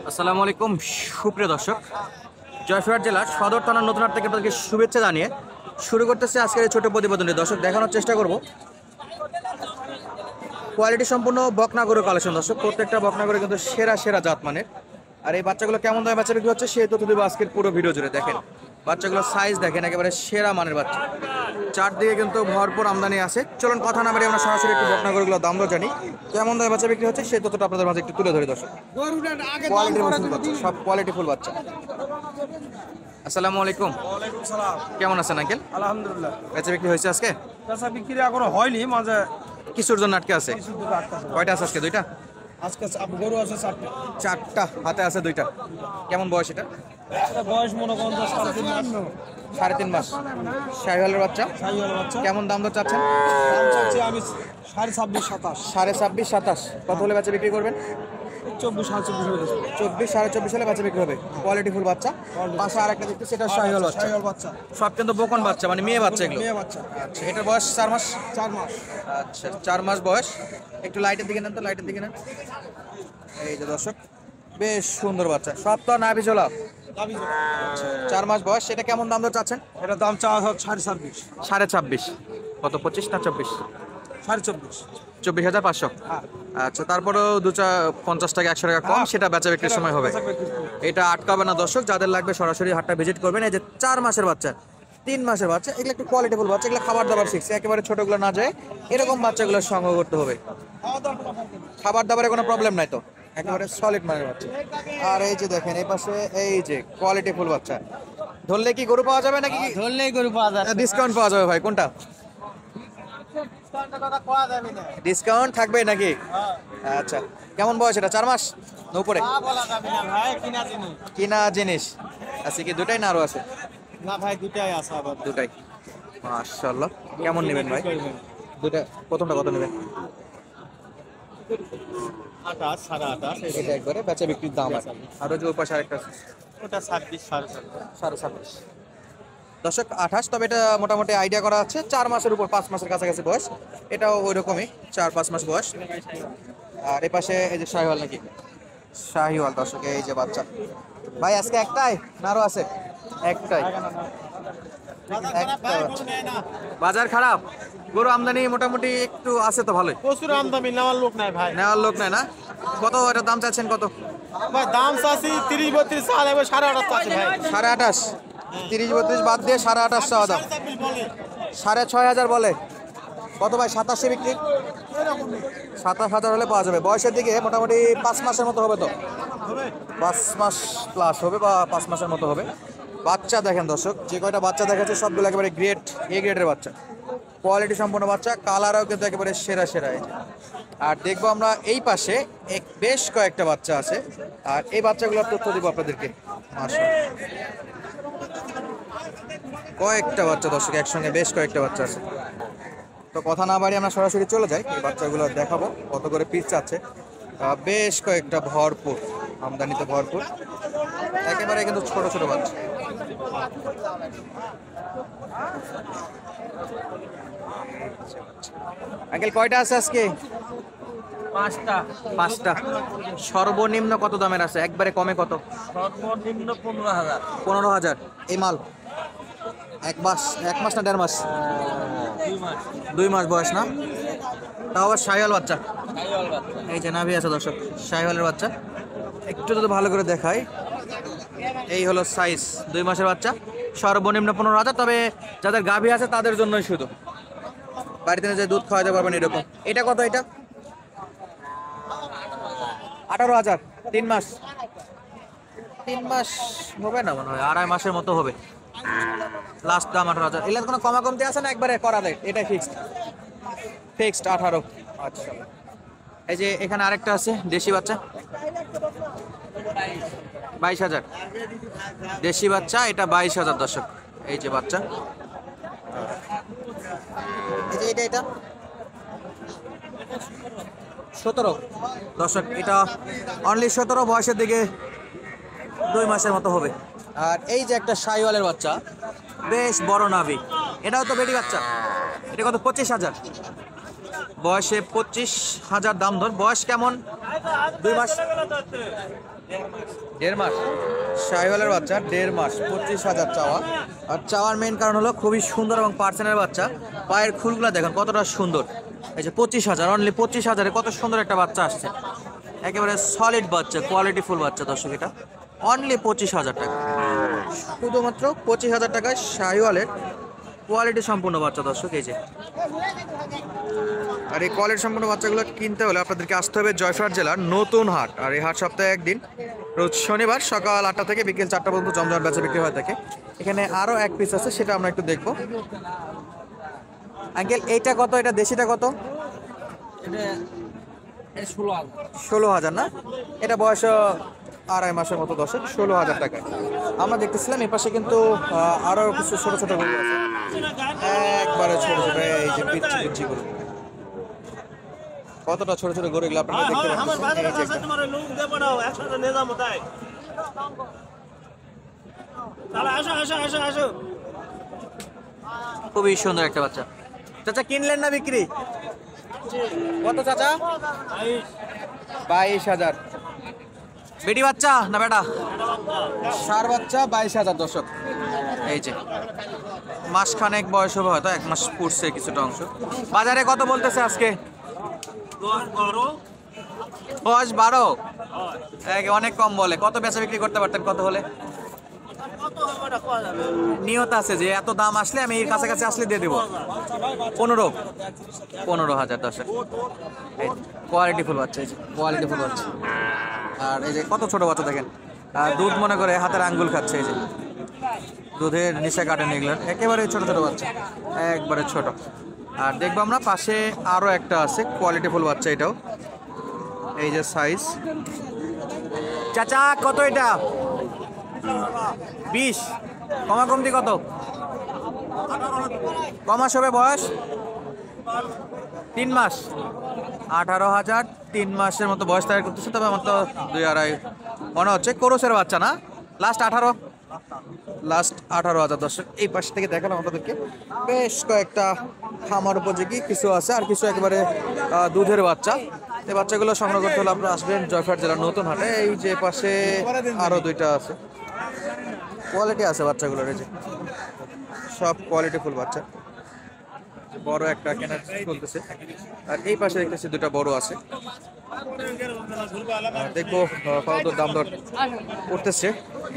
আসসালামু আলাইকুম সুপ্রিয় দর্শক, জয়পুরহাট জেলার সদর থানার নতুনহাট থেকে আপনাদেরকে শুভেচ্ছা জানিয়ে শুরু করতেছে আজকের এই ছোট প্রতিবেদনটি। দর্শক, দেখানোর চেষ্টা করব কোয়ালিটি সম্পূর্ণ বকনাগরু কালেকশন। দর্শক, প্রত্যেকটা বকনাগরু কিন্তু সেরা সেরা জাত মানের। আর এই বাচ্চাগুলো কেমন দামে বাচ্চা বিক্রি হচ্ছে সেই তথ্য দেবো আজকের পুরো ভিডিও জুড়ে। দেখেন বাচ্চাগুলোর সাইজ দেখেন, একেবারে সেরা মানের বাচ্চা। চারদিকে কিন্তু ভরপুর আমদানি আছে। চলুন কথা না বাড়িয়ে আমরা সরাসরি একটু বকনাগরুগুলোর দাম দর জানি, কেমন দামে বাচ্চা বিক্রি হচ্ছে সেই তথ্যটা আপনাদের মাঝে একটু তুলে ধরি। দর্শক, কোয়ালিটির বাচ্চা, সব কোয়ালিটি ফুল বাচ্চা। আসসালামু আলাইকুম। ওয়ালাইকুম সালাম। কেমন আছেন আঙ্কেল? আলহামদুলিল্লাহ। বেচা বিক্রি হয়েছে আজকে? পেশা বিক্রি এখনো হয়নি, মাঝে কিছুর জন্য আটকে আছে। কিছু দুটো আটকাছে। কয়টা আছে আজকে? দুইটা। আজকে গরু আছে চারটে। চারটা, হাতে আছে দুইটা। কেমন বয়স এটা? এটা বয়স মনে করেন যে 3.5 মাস। 3.5 মাস। শাহিওয়ালের বাচ্চা। শাহিওয়াল বাচ্চা। কেমন দাম দর চাচ্ছেন? দাম চাচ্ছি আমি 26.5 27। 26.5 27। কত হলে বাচ্চা বিক্রি করবেন? 24 27 হয়ে গেছে। 24 24.5 হলে বাচ্চা বিক্রি হবে। কোয়ালিটি ফুল বাচ্চা। পাশে আর একটা দেখতে, সেটা শাহিওয়াল বাচ্চা। শাহিওয়াল বাচ্চা। সব কিন্তু বকন বাচ্চা, মানে মেয়ে বাচ্চা এগুলো। মেয়ে বাচ্চা। আচ্ছা, এটার বয়স 4 মাস। 4 মাস। আচ্ছা, 4 মাস বয়স। একটু লাইটের দিকে নেন তো, লাইটের দিকে নেন। এই যে দর্শক, বেশ সুন্দর বাচ্চা। সব তো নাভি ঝোলা। দাবি 4 মাস বয়স। সেটা কেমন দাম দর চাচ্ছেন? এটা দাম চাওয়া হচ্ছে 26.5। 26.5। কত, 25 না 24? 24.5। 24,500। হ্যাঁ। আচ্ছা, তারপরেও 50 টাকা 100 টাকা কম, সেটা বেচা বিক্রির সময় হবে। এটা আটকাবে না দর্শক, যাদের লাগবে সরাসরি হাটটা ভিজিট করবেন। এই যে 4 মাসের বাচ্চা, 3 মাসের বাচ্চা, এগুলো একটু কোয়ালিটিফুল বাচ্চা। এগুলো খাবার দাবার শিখছে, একেবারে ছোটগুলো না যায়, এরকম বাচ্চাগুলো সংগ্রহ করতে হবে। খাবার দাবারে কোনো প্রবলেম নাই তো, একেবারে সলিড মানের বাচ্চা। আর এই যে দেখেন, এই পাশে এই যে কোয়ালিটিফুল বাচ্চা। ধরলে কি গরু পাওয়া যাবে নাকি ধরলেই গরু পাওয়া যায়। ডিসকাউন্ট পাওয়া যাবে ভাই? কোনটা ডিসকাউন্ট থাকবে নাকি? আচ্ছা, কেমন বয়স এটা? 4 মাস না উপরে? ভাই কিনা জিনিস। কিনা জিনিস আছে কি? দুটাই না আরো আছে? না ভাই দুটাই আছে আবার। দুটাই। মাশাআল্লাহ। কেমন নেবেন ভাই? দুটা। প্রথমটা কত নেবেন? 28 28.5। এটা একবারে বেচা বিক্রির দাম আছে। আর ওই যে ওই পাশে আরেকটা আছে, ওটা 26 27। 26.5। দর্শক, 28। তবে এটা মোটামুটি আইডিয়া করা আছে 4 মাসের উপর, 5 মাসের কাছাকাছি বয়স। এটাও ওই রকমই 4-5 মাস বয়স। আর এই পাশে এই যে শাহিওয়াল নাকি? শাহিওয়াল। দর্শক, এই যে বাচ্চা। ভাই আজকে একটাই না আরো আছে? একটাই। একটা বাচ্চা। বাজার খারাপ? গরু আমদানি মোটামুটি একটু আছে তো, ভালোই। প্রচুর আমদানি, নেওয়ার লোক নাই ভাই। নেওয়ার লোক নেয় না? কত এটা দাম চাচ্ছেন? কত? ভাই দাম চাচ্ছি 30 32 চাল, এবার 28.5 চাচ্ছি ভাই। 28.5। 30 32 বাদ দিয়ে 28.5 চাওয়া দাম। 6,500 বলে। কত ভাই? 27 বিক্রি? 27,000 হলে পাওয়া যাবে। বয়সের দিকে মোটামুটি 5 মাসের মতো হবে তো, 5 মাস প্লাস হবে বা 5 মাসের মতো হবে। বাচ্চা দেখেন দর্শক, যে কয়টা বাচ্চা দেখাচ্ছে সবগুলো একেবারে গ্রেড এ গ্রেডের বাচ্চা। কোয়ালিটি সম্পন্ন বাচ্চা, কালারও কিন্তু একেবারে সেরা সেরা। এই যে। আর দেখবো আমরা এই পাশে বেশ কয়েকটা বাচ্চা আছে, আর এই বাচ্চাগুলোর তথ্য দেবো আপনাদেরকে। মাশাআল্লাহ, কয়েকটা বাচ্চা দর্শক, একসঙ্গে বেশ কয়েকটা বাচ্চা আছে। তো কথা না বাড়িয়ে আমরা সরাসরি চলে যাই, এই বাচ্চাগুলো দেখাবো কত করে পিস চাচ্ছে। বেশ কয়েকটা ভরপুর, আমদানিতে ভরপুর, একেবারে কিন্তু ছোট ছোট বাচ্চা। আঙ্কেল কয়টা আছে আজকে? 5টা। 5টা। সর্বনিম্ন কত দামের আছে? একবারে কমে কত? সর্বনিম্ন 15,000। 15,000। এই মাল 1 মাস, 1 মাস না 1.5 মাস? 2 মাস। 2 মাস বয়স না? তাও আবার শাহিওয়াল বাচ্চা। শাহিওয়াল বাচ্চা। এই যে নাভি আছে দর্শক, শাহিওয়ালের বাচ্চা। একটু যদি ভালো করে দেখাই, এই হলো সাইজ। 2 মাসের বাচ্চা, সর্বনিম্ন 15,000। তবে যাদের গাভী আছে তাদের জন্যই শুধু, বাড়িতে যে দুধ খাওয়াতে পারবেন এরকম। এটা কত? এটা 18,000। 3 মাস? 3 মাস হবে না মনে হয়, 2.5 মাসের মতো হবে। লাস্ট দাম 18,000। এগুলো কোনো কমা কমতি আছে না? একবারে করা দেয়, এটাই ফিক্সড? ফিক্সড 18। আচ্ছা, এই যে এখানে আরেকটা আছে দেশি বাচ্চা, 22,000। দেশি বাচ্চা, এটা 22,000 দর্শক। এই যে বাচ্চা, এই যে এটা 17 দর্শক। এটা অনলি 17, বয়সের দিকে 2 মাসের মতো হবে। আর এই যে একটা শাহিওয়ালের বাচ্চা, বেশ বড় নাভি, এটাও তো বেটি বাচ্চা। এটা কত? 25,000। বয়সে 25,000 দাম ধর। বয়স কেমন? 2 মাস 1.5 মাস শাহিওয়ালের বাচ্চা 1.5 মাস 25,000 চাওয়া। আর চাওয়ার মেইন কারণ হলো খুবই সুন্দর এবং পার্সেন্টের বাচ্চা, পায়ের খুলগুলা দেখেন কতটা সুন্দর। এই যে 25,000, অনলি 25,000-এ কত সুন্দর একটা বাচ্চা আসছে, একেবারে সলিড বাচ্চা, কোয়ালিটি ফুল বাচ্চা দর্শক। এটা অনলি 25,000 টাকা, শুধুমাত্র 25,000 টাকায় শাহিওয়ালের কোয়ালিটি সম্পূর্ণ বাচ্চা দর্শক। এই যে, আর এই কোয়ালিটি সম্পূর্ণ বাচ্চাগুলো কিনতে হলে আপনাদেরকে আসতে হবে জয়পুরহাট জেলার নতুন হাট। আর এই হাট সপ্তাহে একদিন, রোজ শনিবার সকাল 8টা থেকে বিকেল 4টা পর্যন্ত জমজমাট বেচা বিক্রি হয়ে থাকে। এখানে আরও এক পিস আছে, সেটা আমরা একটু দেখবো। আঙ্কেল এইটা কত, এটা দেশিটা কত? 16,000 না? এটা বয়স 2.5 মাসের মতো দর্শক, 16,000 টাকা। আমরা দেখতেছিলাম এই পাশে কিন্তু আরও কিছু ছোট ছোট গরু আছে, একবারে ছোট ছোট, এই যে পিচ্ছি পিচ্ছি গরু, কতটা ছোট ছোট গরু এগুলো আপনারা দেখতে পাচ্ছেন। খুবই সুন্দর একটা বাচ্চা। চাচা কিনলেন না বিক্রি? কত চাচা? 22,000। বেটি বাচ্চা না বেটা? ষাঁড় বাচ্চা 22,000 দর্শক। এই যে মাসখানেক বয়স হবে, হয়তো 1 মাস পড়ছে কিছুটা অংশ। বাজারে কত বলতেছে আজকে? 10-12। অনেক কম বলে। কত বেচা বিক্রি করতে পারতেন কত হলে? নিয়ত আছে যে এত দাম আসলে আমি এর কাছাকাছি আসলে দিয়ে দেবো। 15,000 দর্শক। কোয়ালিটি ফুল বাচ্চা, এই যে কোয়ালিটি ফুল বাচ্চা। আর এই যে কত ছোট বাচ্চা দেখেন, দুধ মনে করে হাতের আঙ্গুল খাচ্ছে। এই যে দুধের নিশা কাটেন এগুলো, একেবারে ছোট ছোট বাচ্চা, একবারে ছোট। আর দেখবো আমরা পাশে আরও একটা আছে কোয়ালিটি ফুল বাচ্চা, এটাও এই যে সাইজ। চাচা কত এটা? 20। কমা কমতি কত? কমাস হবে বয়স 3 মাস। 18,000, 3 মাসের মতো বয়স তৈরি করতেছে। তবে আমার তো 2-2.5 মনে হচ্ছে। কোরসের বাচ্চা না? লাস্ট 18,000 দর্শক। এই পাশ থেকে দেখালাম আপনাদেরকে বেশ কয়েকটা খামার উপযোগী কিছু আছে, আর কিছু একেবারে দুধের বাচ্চা। এই বাচ্চাগুলো সংগ্রহ করতে হলে আপনারা আসবেন জয়পুরহাট জেলার নতুন হাটে। এই যে পাশে আরও 2টা আছে, কোয়ালিটি আছে বাচ্চাগুলোর। এই যে সব কোয়ালিটি ফুল বাচ্চা। বড় একটা কেনার চলতেছে, আর এই পাশে দেখতেছি 2টা বড় আছে। দেখবো কত দাম দর করতেছে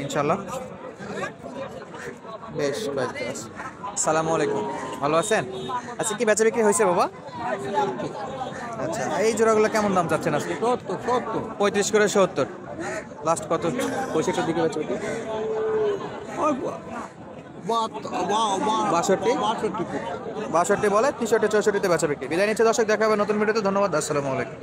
ইনশাল্লাহ। বেশ কয়েকটা আছে। আসসালামু আলাইকুম, ভালো আছেন? আচ্ছা, কি বেচা বিক্রি হয়েছে বাবা? আচ্ছা, এই জোড়াগুলো কেমন দাম চাচ্ছেন আজকে? 35 করে 70। লাস্ট কত? 65 দিকে বেচা বিক্রি? 62 বলে, 63-64-তে বেচা বিক্রি। বিদায় নিচ্ছে দর্শক, দেখা হবে নতুন ভিডিওতে। ধন্যবাদ, আসসালামু আলাইকুম।